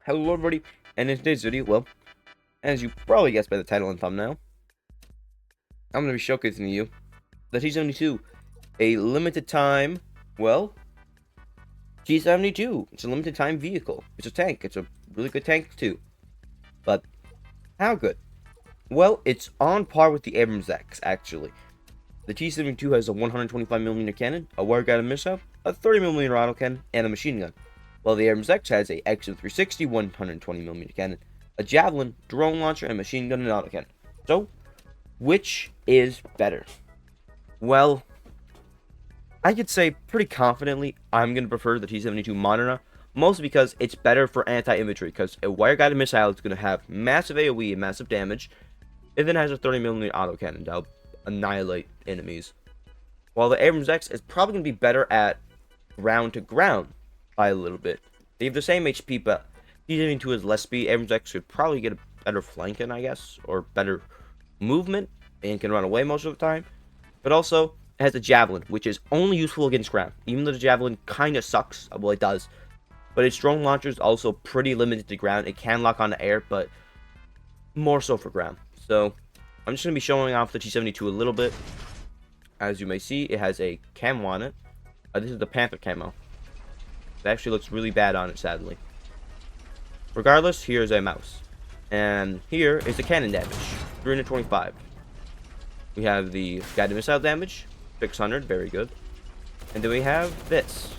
Hello everybody, and in today's video, well, as you probably guessed by the title and thumbnail, I'm going to be showcasing to you the T-72, a limited time, well, T-72. It's a limited time vehicle. It's a tank. It's a really good tank too. But how good? Well, it's on par with the Abrams X, actually. The T-72 has a 125mm cannon, a wire-guided missile, a 30mm autocannon, and a machine gun. While the Abrams X has a XM360 120mm cannon, a javelin, drone launcher, and machine gun and autocannon. So, which is better? Well, I could say pretty confidently I'm going to prefer the T-72 Moderna, mostly because it's better for anti-infantry, because a wire-guided missile is going to have massive AoE and massive damage. It then has a 30mm autocannon that'll annihilate enemies. While the Abrams X is probably going to be better at ground to ground by a little bit. They have the same HP, but T-72 has less speed. Abrams X could probably get a better flanking, I guess, or better movement, and can run away most of the time. But also, it has a javelin, which is only useful against ground. Even though the javelin kind of sucks, well, it does. But its drone launcher is also pretty limited to ground. It can lock on the air, but more so for ground. So, I'm just going to be showing off the T-72 a little bit. As you may see, it has a camo on it. This is the Panther camo. It actually looks really bad on it, sadly. Regardless, here's a mouse. And here is the cannon damage, 325. We have the guided missile damage, 600, very good. And then we have this,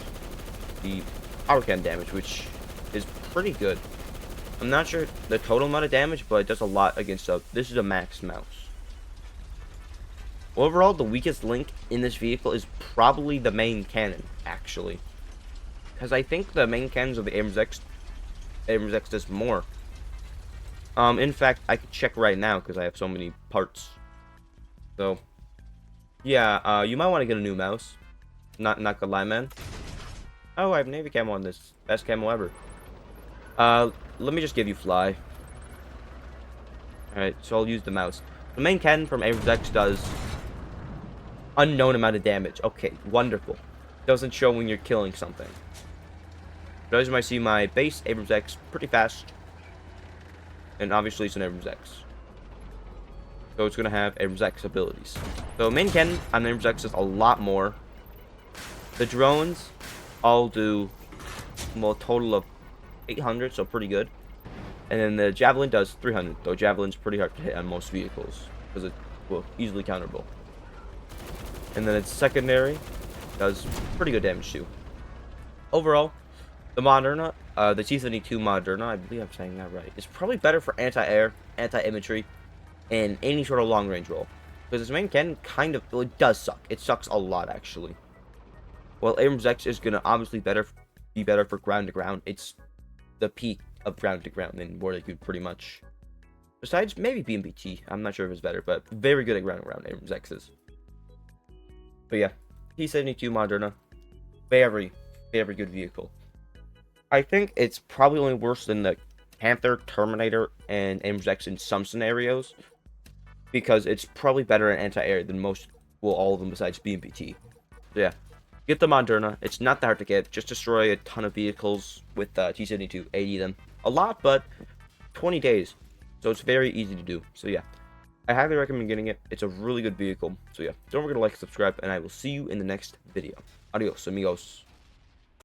the arcane damage, which is pretty good. I'm not sure the total amount of damage, but it does a lot against this is a max mouse. Overall, the weakest link in this vehicle is probably the main cannon, actually. Because I think the main cannons of the Abrams X does more. In fact, I could check right now because I have so many parts. So, yeah, you might want to get a new mouse. Not gonna lie, man. Oh, I have navy camo on this. Best camo ever. Let me just give you fly. Alright, so I'll use the mouse. The main cannon from Abrams X does unknown amount of damage. Okay, wonderful. Doesn't show when you're killing something. But as you might see, my base Abrams X pretty fast. And obviously it's an Abrams X. So it's going to have Abrams X abilities. So main cannon on Abrams X is a lot more. The drones all do, well, a total of 800, so pretty good. And then the javelin does 300, though javelin's pretty hard to hit on most vehicles. Because it's, well, easily counterable. And then its secondary does pretty good damage too. Overall, the Moderna, the T-72 Moderna, I believe I'm saying that right, is probably better for anti-air, anti-infantry, and any sort of long-range role. Because its main cannon kind of, well, it does suck. It sucks a lot, actually. While Abrams X is going to obviously be better for ground-to-ground. It's the peak of ground-to-ground in where they could pretty much, besides maybe BMPT, I'm not sure if it's better, but very good at ground-to-ground, Abrams X is. But yeah, T-72 Moderna, very good vehicle. I think it's probably only worse than the Panther, Terminator, and Abrams X in some scenarios, because it's probably better at anti-air than most, well, all of them besides BMPT. So yeah, get the Moderna. It's not that hard to get. Just destroy a ton of vehicles with T-72, 80 them. A lot, but 20 days. So it's very easy to do. So yeah, I highly recommend getting it. It's a really good vehicle. So yeah, don't forget to like and subscribe, and I will see you in the next video. Adios, amigos.